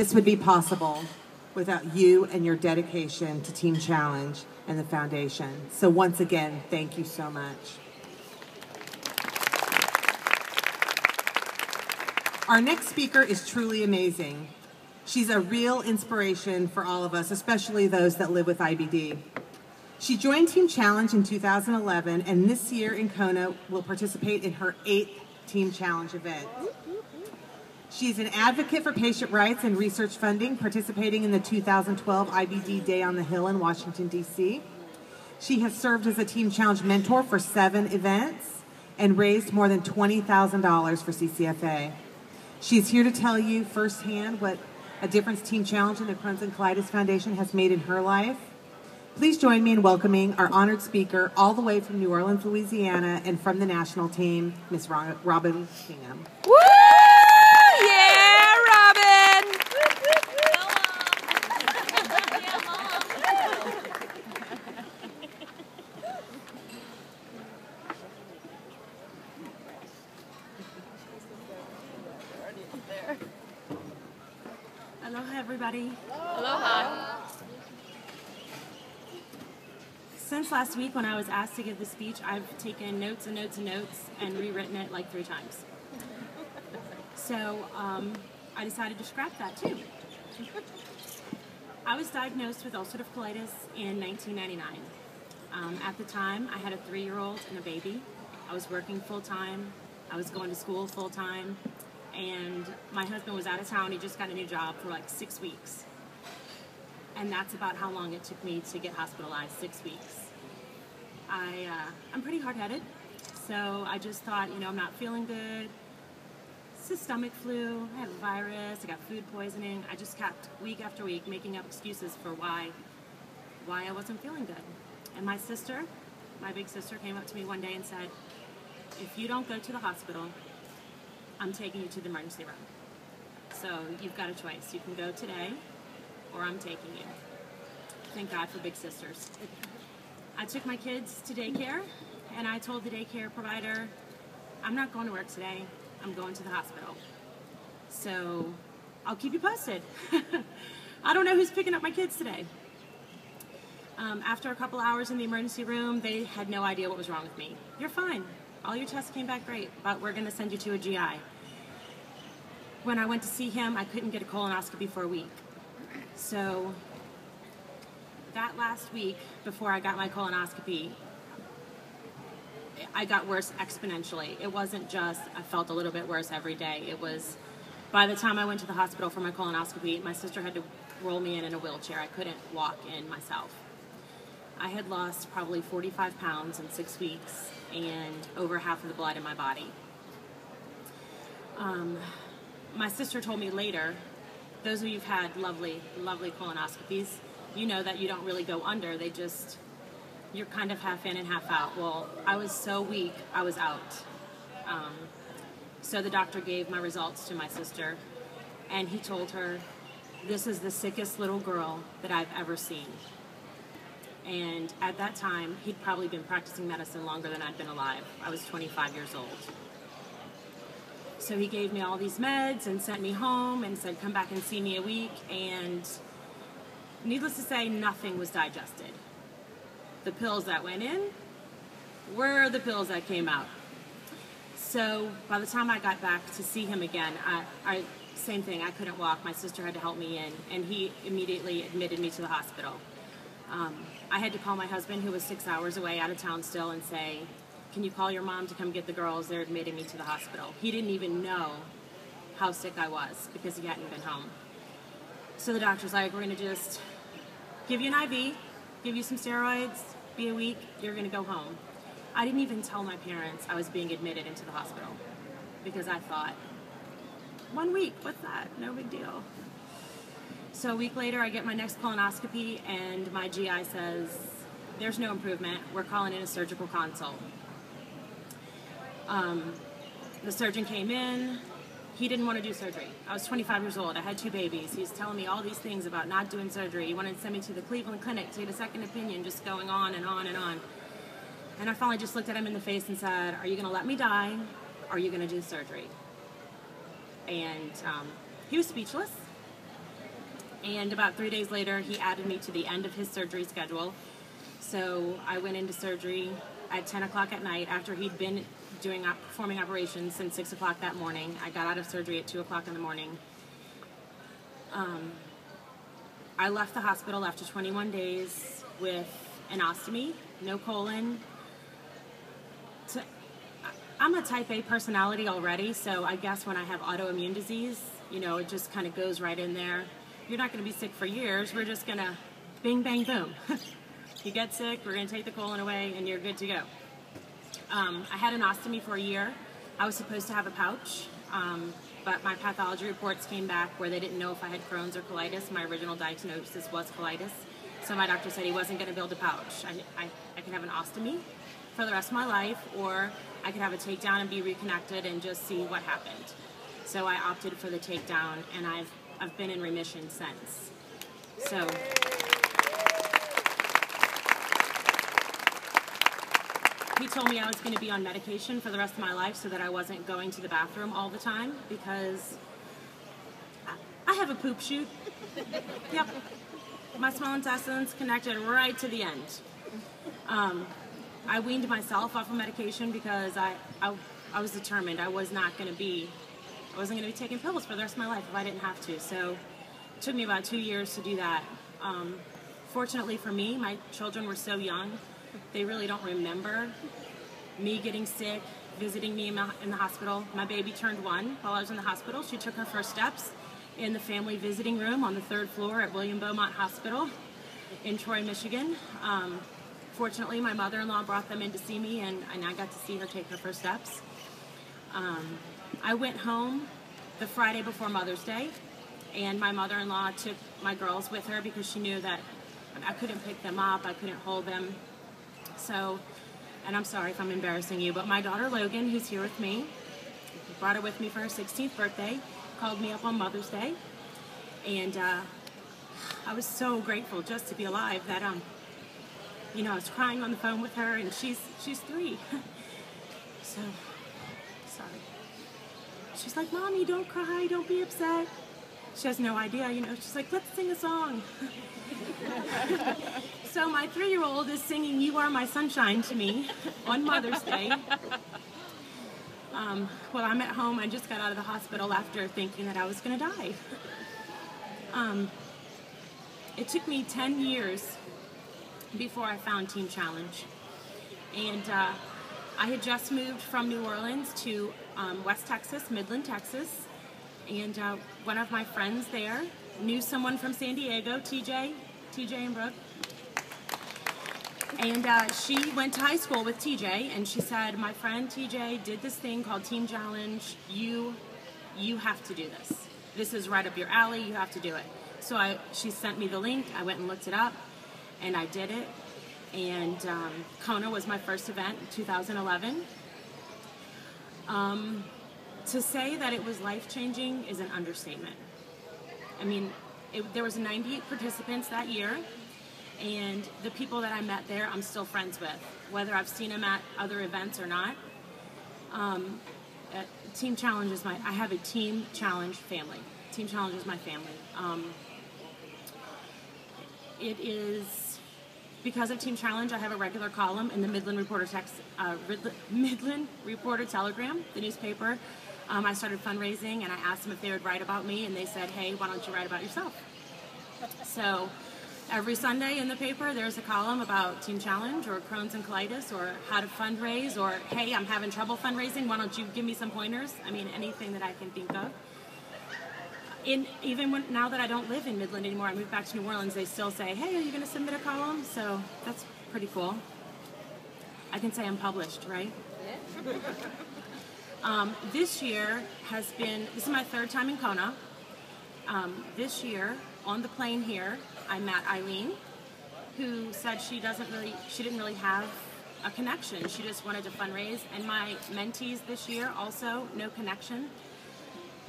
This would be possible without you and your dedication to Team Challenge and the foundation. So once again, thank you so much. Our next speaker is truly amazing. She's a real inspiration for all of us, especially those that live with IBD. She joined Team Challenge in 2011, and this year in Kona will participate in her 8th Team Challenge event. She's an advocate for patient rights and research funding, participating in the 2012 IBD Day on the Hill in Washington, D.C. She has served as a Team Challenge mentor for 7 events and raised more than $20,000 for CCFA. She's here to tell you firsthand what a difference Team Challenge and the Crohn's and Colitis Foundation has made in her life. Please join me in welcoming our honored speaker all the way from New Orleans, Louisiana, and from the national team, Miss Robin Kingham. Woo! Yeah, Robin! Aloha, everybody. Aloha. Since last week when I was asked to give the speech, I've taken notes and notes and notes and rewritten it like 3 times. So I decided to scrap that too. I was diagnosed with ulcerative colitis in 1999. At the time, I had a 3-year-old and a baby. I was working full-time. I was going to school full-time. And my husband was out of town. He just got a new job for like 6 weeks. And that's about how long it took me to get hospitalized, 6 weeks. I'm pretty hard-headed, so I just thought, I'm not feeling good. It's a stomach flu, I have a virus, I got food poisoning. I just kept, week after week, making up excuses for why I wasn't feeling good. And my sister, my big sister, came up to me one day and said, if you don't go to the hospital, I'm taking you to the emergency room. So you've got a choice. You can go today, or I'm taking you. Thank God for big sisters. I took my kids to daycare, and I told the daycare provider, I'm not going to work today. I'm going to the hospital. So I'll keep you posted. I don't know who's picking up my kids today. After a couple hours in the emergency room, they had no idea what was wrong with me. You're fine. All your tests came back great, but we're going to send you to a GI. When I went to see him, I couldn't get a colonoscopy for a week. So that last week, before I got my colonoscopy, I got worse exponentially. It wasn't just I felt a little bit worse every day. It was, by the time I went to the hospital for my colonoscopy, my sister had to roll me in a wheelchair. I couldn't walk in myself. I had lost probably 45 pounds in 6 weeks and over half of the blood in my body. My sister told me later, those of you who've had lovely, lovely colonoscopies, you know that you don't really go under. You're kind of half in and half out. Well, I was so weak, I was out. So the doctor gave my results to my sister, and he told her, this is the sickest little girl that I've ever seen. And at that time, he'd probably been practicing medicine longer than I'd been alive. I was 25 years old. So he gave me all these meds and sent me home and said, come back and see me a week. And needless to say, nothing was digested. The pills that went in were the pills that came out. So by the time I got back to see him again, same thing, I couldn't walk. My sister had to help me in, and he immediately admitted me to the hospital. I had to call my husband, who was 6 hours away, out of town still, and say, can you call your mom to come get the girls? They're admitting me to the hospital. He didn't even know how sick I was because he hadn't been home. So the doctor's like, we're going to just give you an IV, give you some steroids, be a week, you're going to go home. I didn't even tell my parents I was being admitted into the hospital because I thought, 1 week, what's that? No big deal. So a week later, I get my next colonoscopy, and my GI says, there's no improvement. We're calling in a surgical consult. The surgeon came in. He didn't want to do surgery. I was 25 years old. I had 2 babies. He was telling me all these things about not doing surgery. He wanted to send me to the Cleveland Clinic to get a second opinion, just going on and on and on. And I finally just looked at him in the face and said, are you going to let me die, or are you going to do surgery? And he was speechless. And about 3 days later, he added me to the end of his surgery schedule. So I went into surgery at 10 o'clock at night after he'd been performing operations since 6 o'clock that morning. I got out of surgery at 2 o'clock in the morning. I left the hospital after 21 days with an ostomy, no colon. I'm a type A personality already, so I guess when I have autoimmune disease, it just kind of goes right in there. You're not going to be sick for years. We're just going to bing, bang, boom. You get sick, we're going to take the colon away, and you're good to go. I had an ostomy for a year. I was supposed to have a pouch, but my pathology reports came back where they didn't know if I had Crohn's or colitis. My original diagnosis was colitis. So my doctor said he wasn't going to build a pouch. I could have an ostomy for the rest of my life, or I could have a takedown and be reconnected and just see what happened. So I opted for the takedown, and I've been in remission since. So he told me I was going to be on medication for the rest of my life so that I wasn't going to the bathroom all the time, because I have a poop chute. Yep. My small intestine's connected right to the end. I weaned myself off of medication because I was determined I wasn't going to be taking pills for the rest of my life if I didn't have to. So it took me about 2 years to do that. Fortunately for me, my children were so young, they really don't remember me getting sick, visiting me in the hospital. My baby turned 1 while I was in the hospital. She took her first steps in the family visiting room on the 3rd floor at William Beaumont Hospital in Troy, Michigan. Fortunately, my mother-in-law brought them in to see me, and I got to see her take her first steps. I went home the Friday before Mother's Day, and my mother-in-law took my girls with her because she knew that I couldn't pick them up, I couldn't hold them. So, and I'm sorry if I'm embarrassing you, but my daughter Logan, who's here with me, brought her with me for her 16th birthday, called me up on Mother's Day, and I was so grateful just to be alive that I was crying on the phone with her, and she's 3. So, sorry. She's like, Mommy, don't cry, don't be upset. She has no idea, she's like, let's sing a song. So my 3-year-old is singing You Are My Sunshine to me on Mother's Day. Well, I'm at home. I just got out of the hospital after thinking that I was going to die. It took me 10 years before I found Team Challenge. And I had just moved from New Orleans to West Texas, Midland, Texas. And one of my friends there knew someone from San Diego, TJ and Brooke. And she went to high school with TJ, and she said, my friend TJ did this thing called Team Challenge. You have to do this. This is right up your alley. You have to do it. So she sent me the link. I went and looked it up, and I did it. And Kona was my first event in 2011. To say that it was life-changing is an understatement. I mean, there was 98 participants that year, and the people that I met there, I'm still friends with, whether I've seen them at other events or not. Team Challenge is I have a Team Challenge family. Team Challenge is my family. It is, because of Team Challenge, I have a regular column in the Midland Reporter Telegram, the newspaper. I started fundraising, and I asked them if they would write about me, and they said, hey, why don't you write about yourself? So every Sunday in the paper, there's a column about Team Challenge or Crohn's and colitis or how to fundraise, or, hey, I'm having trouble fundraising, why don't you give me some pointers? I mean, anything that I can think of. Now that I don't live in Midland anymore, I moved back to New Orleans, they still say, hey, are you going to submit a column? So that's pretty cool. I can say I'm published, right? Yeah. This year this is my 3rd time in Kona. This year, on the plane here, I met Eileen, who said she didn't really have a connection. She just wanted to fundraise. And my mentees this year also, no connection.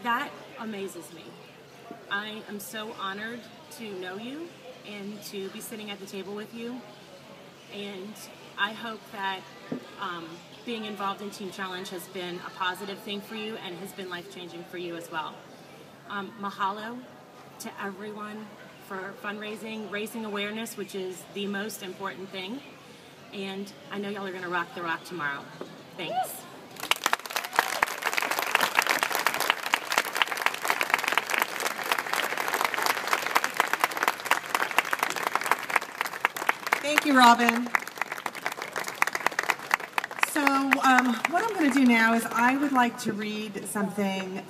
That amazes me. I am so honored to know you and to be sitting at the table with you. And I hope that being involved in Team Challenge has been a positive thing for you and has been life-changing for you as well. Mahalo to everyone for fundraising, raising awareness, which is the most important thing. And I know y'all are going to rock the rock tomorrow. Thanks. Thank you, Robin. So what I'm going to do now is I would like to read something